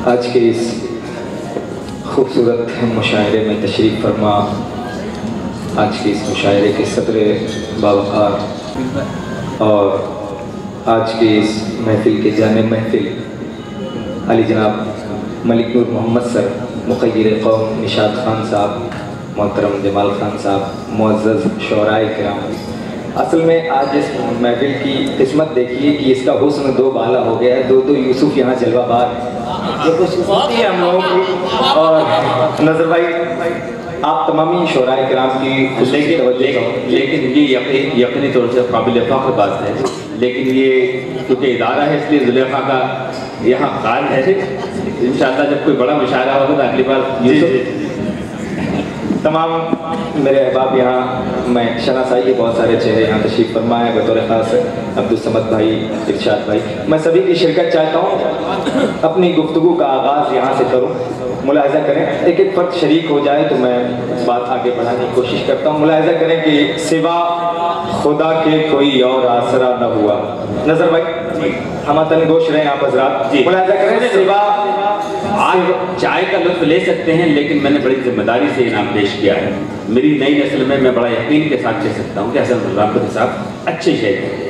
آج کے اس خوبصورت مشاعرے میں تشریف فرما آج کے اس مشاعرے کے صدر باوقار اور آج کے اس محفل کے جامع محفل علی جناب ملک نور محمد سر مخیر قوم نشاد خان صاحب، محترم جمال خان صاحب، معزز شعرائے کرام، اصل میں آج اس محفل کی قسمت دیکھیے کہ اس کا حسن دو بالا ہو گیا ہے، دو یوسف یہاں جلوہ بار جو خوشصورتی ہے ہم لوگوں کی۔ اور نظر بھائی آپ تمامی شعرائے کرام کی لیکن یہ یقینی طور سے قابل فخر بات ہے، لیکن یہ کیونکہ ادارہ ہے اس لیے زلیخا کا یہاں خال ہے۔ انشاءاللہ جب کوئی بڑا مشاعرہ ہوگا تو اگلی بار تمام میرے احباب یہاں میں شناسائی کے بہت سارے چہرے یہاں تشریف فرما ہے، بطور خاص عبدالصمد بھائی، ارشاد بھائی، میں سبھی کی شرکت چاہتا ہوں۔ اپنی گفتگو کا آغاز یہاں سے کروں، ملاحظہ کریں ایک ایک فرد شریک ہو جائے تو میں بات آگے بڑھانے کی کوشش کرتا ہوں۔ ملاحظہ کریں کہ سوا خدا کے کوئی اور آسرا نہ ہوا۔ نظر بھائی ہم تنگوش رہے ہیں آپ حضرات، ملاحظہ کریں سوا آج چائے کا لطف لے سکتے ہیں، لیکن میں نے بڑی ذمہ داری سے انعام پیش کیا ہے۔ میری نئی نسل میں بڑا یقین کے ساتھ کہہ سکتا ہوں کہ حسن رافت صاحب اچھے شاعر ہیں۔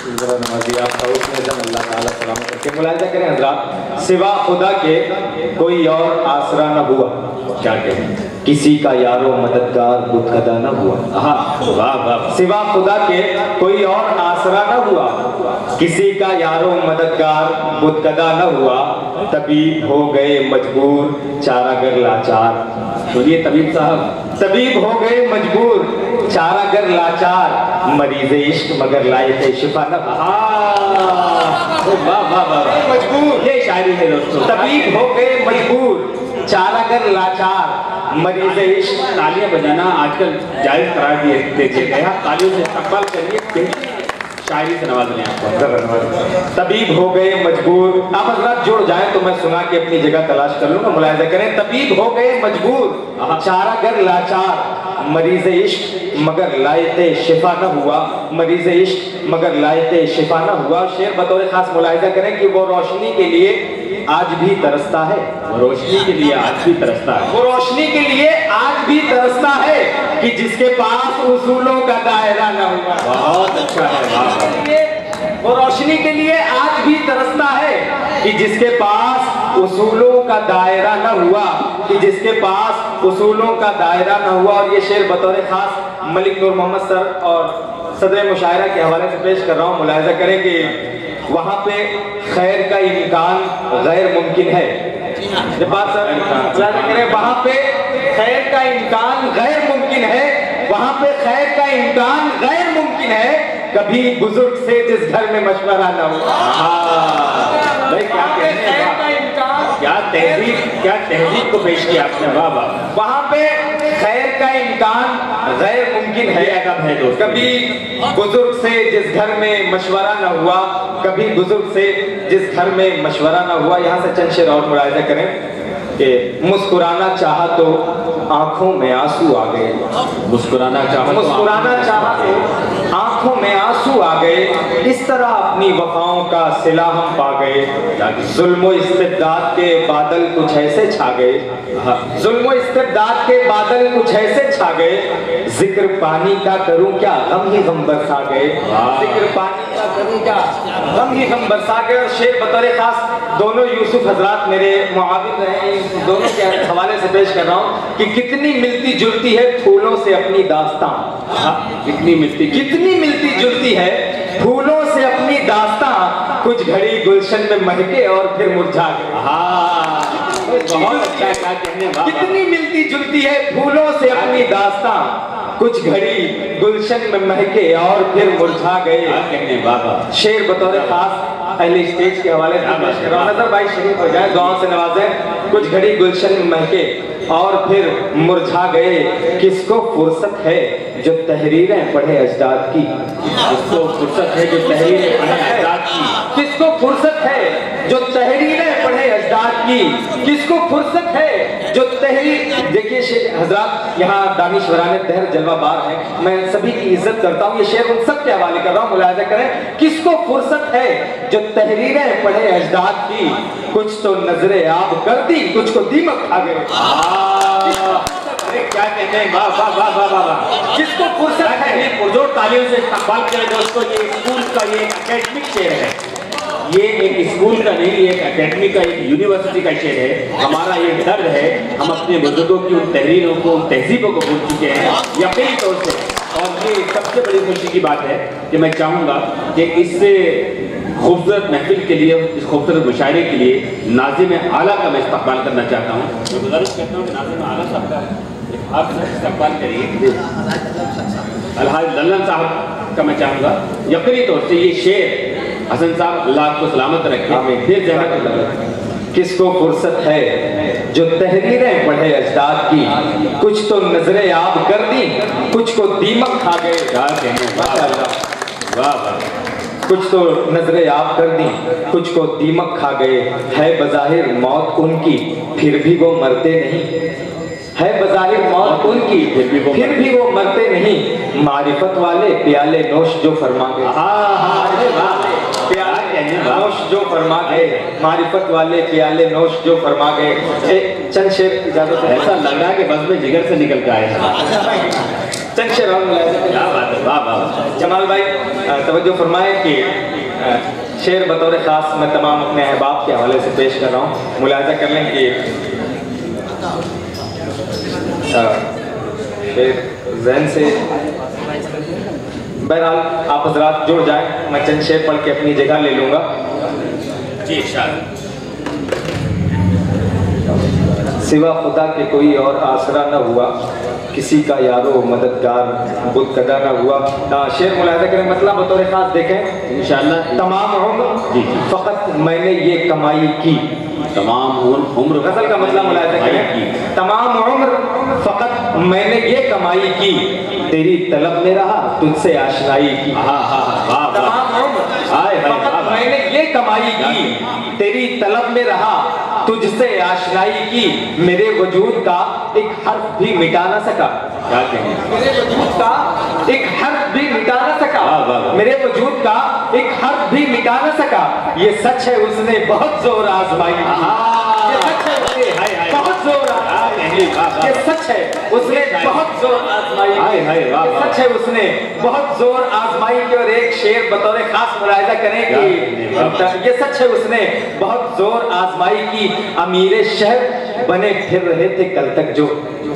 نمازی آپ کا اس میں اللہ تعالیٰ سلامت رکھے۔ ملاحظہ کریں حضرات، سوا خدا کے کوئی اور آسرا نہ ہوا، کیا کہیں، کسی کا یار و مددگار بت خدا نہ ہوا۔ واہ واہ، سوا خدا کے کوئی اور آسرا نہ ہوا، کسی کا یار و مددگار بت خدا نہ ہوا، طبیب ہو گئے مجبور چارہ گر لاچار۔ سنیے طبیب صاحب، طبیب ہو گئے مجبور چارہ گر لاچار، مریض عشق مگر لائق شفا نہ مجبور، یہ شاعری ہے دوستو۔ طبیب ہو گئے مجبور چارہ گر لاچار، مریض عشق۔ تالیاں بجانا آج کل جائز قرار دیتے گیا، تالیوں سے استقبال کریے، شاعری سے نواز لیں آپ کو۔ طبیب ہو گئے مجبور، آپ حضرات جڑ جائیں تو میں سنا کے اپنی جگہ تلاش کر لوں گا۔ ملاحظہ کریں، طبیب ہو گئے مجبور چارہ گر لاچار، مریض عشق مگر لائق شفا نہ ہوا، مریض عشق مگر لائق شفا نہ ہوا۔ شعر بطور خاص ملاحظہ کریں کہ وہ روشنی کے لیے آج بھی ترستا ہے، روشنی کے لیے آج بھی ترستا ہے، وہ روشنی کے لیے آج بھی ترستا ہے کہ جس کے پاس اصولوں کا دائرہ نہ ہوا۔ بہت اچھا ہے، وہ روشنی کے لیے آج بھی ترستا ہے کہ جس کے پاس اصولوں کا دائرہ نہ ہوا، کہ جس کے پاس اصولوں کا دائرہ نہ ہوا۔ اور یہ شعر بطور خاص ملک نور محمد سر اور صدر مشاعرہ کے حوالے سے پیش کر رہا ہوں۔ ملاحظہ کریں کہ وہاں پہ خیر کا امکان غیر ممکن ہے، ملاحظہ کریں وہاں پہ خیر کا امکان غیر ممکن ہے، وہاں پہ خیر کا امکان غیر ممکن ہے، کبھی بزرگ سے جس گھر میں مشورہ نہ ہو۔ بھائی کیا کہنے ہیں، کیا تہذیب کو پیش کیا آپ نے، واہ واہ۔ وہاں پہ خیر کا امکان غیر ممکن ہے، کبھی بزرگ سے جس گھر میں مشورہ نہ ہوا، کبھی بزرگ سے جس گھر میں مشورہ نہ ہوا۔ یہاں سے چند شعر اور ملاحظہ کریں کہ مسکرانا چاہا تو آنکھوں میں آنسو آ گئے، مسکرانا چاہا تو آنکھوں میں آنسو آ گئے، اس طرح اپنی وفاؤں کا صلہ ہم پا گئے، ظلم و استبداد کے بادل کچھ ایسے چھا گئے، ظلم و استبداد کے بادل کچھ ایسے چھا گئے، ذکر پانی کا کروں کیا غم ہی غم برسا گئے، ذکر پانی کا کروں کیا غم ہی غم برسا گئے۔ اور شعر بطور خاص دونوں یوسف حضرات میرے معاون رہے ہیں، دونوں کے حوالے سے پیش کر رہا ہوں کہ کتنی ملتی جلتی ہے پھولوں سے اپنی داستان، کتنی ملتی جلتی ہے پھولوں سے اپنی داستان، کچھ گھڑی گلشن میں مہکے اور پھر مرجھا گئے۔ بہت اچھا کیا کہنے، کتنی ملتی جلتی ہے پھولوں سے اپنی داستان، کچھ گھڑی گلشن میں مہکے اور پھر مرجھا گئے۔ شعر بطور خاص اہل اسٹیج کے حوالے سے پیش کر رہا ہوں، نظر بھائی شریف ہو جائیں، دعاؤں سے نوازیں۔ کچھ گھڑی گلشن میں مہکے اور پھر مرجھا گئے، کس کو فرصت ہے جو تحریریں پڑھے اجداد کی، کس کو فرصت ہے جو تحریریں پڑھے اجداد کی، کس کو فرصت ہے جو تحریریں پڑھے پڑھے اجداد کی، کس کو فرصت ہے جو تحریر. دیکھیے حضرات یہاں دانشوران دہر جلوہ بار ہیں، میں سبھی کی عزت کرتا ہوں، یہ شعر ان سب کے حوالے کر رہا ہوں، ملاحظہ کریں. کس کو فرصت ہے جو تحریریں پڑھے اجداد کی، کچھ تو نظر آب کر دی، کچھ کو دیمک کھا گئے. کیا کہتے ہیں، واہ واہ واہ واہ واہ. کس کو فرصت ہے. پرزور تعلیم سے استقبال کریں دوستوں. یہ اسکول کا یہ اکیڈمک شعر ہے، یہ ایک اسکول کا نہیں، یہ ایک اکیڈمی کا، ایک یونیورسٹی کا شعر ہے. ہمارا یہ درد ہے، ہم اپنے بزرگوں کی ان تحریروں کو، ان تہذیبوں کو بھول چکے ہیں یقینی طور سے. اور یہ سب سے بڑی خوشی کی بات ہے کہ میں چاہوں گا کہ اس سے خوبصورت محفل کے لیے، اس خوبصورت مشاعرے کے لیے ناظم اعلیٰ کا میں استقبال کرنا چاہتا ہوں. میں گزارش کرتا ہوں کہ ناظم اعلیٰ صاحب کا آپ سے استقبال کریے. الحاج للن صاحب کا میں چاہوں گا. یقینی طور سے یہ شعر حسن صاحب اللہ آپ کو سلامت رکھے. پھر زحمت اللہ. کس کو فرصت ہے جو تحریریں پڑھے اجداد کی، کچھ تو نظر آب کر دی، کچھ کو دیمک کھا گئے. کچھ تو نظر آب کر دی، کچھ کو دیمک کھا گئے. ہے بظاہر موت ان کی، پھر بھی وہ مرتے نہیں. ہے بظاہر موت ان کی، پھر بھی وہ مرتے نہیں. معرفت والے پیالے نوش جو فرما گئے. نوش جو فرما گئے، معرفت والے پیالے نوش جو فرما گئے. چند شعر اجازت ہے. ایسا لگ رہا ہے کہ بس میں جگر سے نکل کے آئے. چند شعر اور جمال بھائی توجہ فرمائیں کہ شعر بطور خاص میں تمام اپنے احباب کے حوالے سے پیش کر رہا ہوں. ملاحظہ کر لیں کہ شعر ذہن سے بہرحال آپ حضرات جڑ جائیں. میں چند شعر پڑھ کے اپنی جگہ لے لوں گا. جی شاید. سوا خدا کے کوئی اور آسرا نہ ہوا، کسی کا یارو مددگار بت کدا نہ ہوا. شعر ملاحظہ کریں، مطلب بطور خاص دیکھیں انشاءاللہ. تمام عمر فقط میں نے یہ کمائی کی. تمام عمر غزل کا مطلب ملاحظہ کریں، تمام عمر فقط میں نے یہ کمائی کی، تیری طلب میں رہا تجھ سے آشنائی کی. تمام عمر فقط میں نے یہ کمائی کی، تیری طلب میں رہا تجھ سے آشنائی کی. میرے وجود کا ایک حرف بھی مٹا نہ سکا. میرے وجود کا ایک حرف بھی مٹا نہ سکا. میرے وجود کا ایک حرف بھی مٹا نہ سکا. یہ سچ ہے اس نے بہت زور آزمائی. یہ سچ ہے بہت زور آزمائی. یہ سچ ہے اس نے بہت زور آزمائی. یہ سچ ہے اس نے بہت زور آزمائی کی. اور ایک شعر بطور خاص ملاحظہ کریں کہ یہ سچ ہے اس نے بہت زور آزمائی کی. امیر شہر بنے پھر رہے تھے کل تک جو.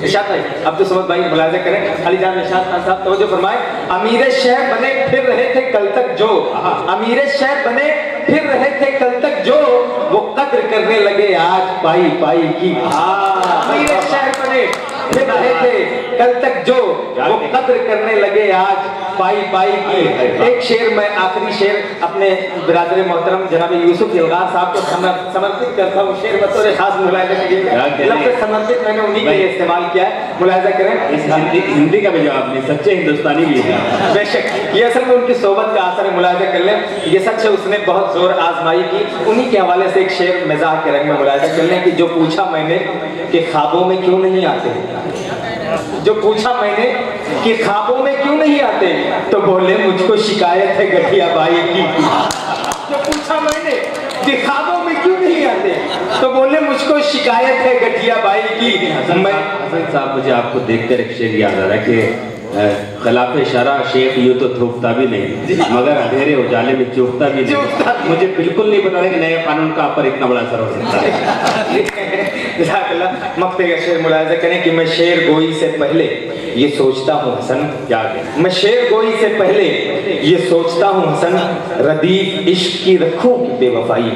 ارشاد بھائی عبد الصمد بھائی ملاحظہ کریں. علی جان ارشاد خان صاحب توجہ فرمائیں. امیر شہر بنے پھر رہے تھے کل تک جو. امیر شہر بنے پھر رہے تھے کل تک جو، وہ قدر کرنے لگے آج پائی پائی کی. امیر شہر بنے پھر رہے تھے کل تک جو، وہ قدر کرنے لگے آج پائی پائی کی. ایک شعر میں آخری شعر اپنے برادر محترم جناب یوسف یلغار صاحب کو سمرپت کرتا ہوں. شعر بطور خاص ملاحظہ کیجیے. لفظ سمرپت میں نے انہی کے لیے استعمال کیا ہے. ملاحظہ کریں. ہندی کا بھی جواب نہیں، سچے ہندوستانی بھی ہے. بے شک یہ اصل میں ان کی صحبت کا اثر ہے. ملاحظہ کر لیں. یہ سچ ہے اس نے بہت زور آزمائی کی. انہی کے حوالے سے ایک شعر مزاح کے رنگ میں ملاحظہ کر لیں کہ جو پوچھا میں نے کہ خوابوں میں کیوں نہیں آتے. جو پوچھا میں نے کہ خوابوں میں کیوں نہیں آتے، تو بولے مجھ کو شکایت ہے گٹھیا بائی کی. جو پوچھا میں نے کہ خوابوں میں کیوں نہیں آتے، تو بولے مجھ کو شکایت ہے گٹھیا بائی کی. حسن صاحب مجھے آپ کو دیکھ کر ایک شعر یاد آ رہا ہے کہ خلاف شرع شیخ یوں تو تھوکتا بھی نہیں مگر اندھیرے اجالے میں چوکتا بھی نہیں. مجھے بالکل نہیں پتا کہ نئے قانون کا آپ پر اتنا بڑا اثر ہو سکتا ہے. جزاک اللہ. مقطع کا شعر ملاحظہ کریں کہ میں شعر گوئی سے پہلے یہ سوچتا ہوں حسن. کیا میں شعر گوئی سے پہلے یہ سوچتا ہوں حسن، ردیف عشق کی رکھوں بے وفائی.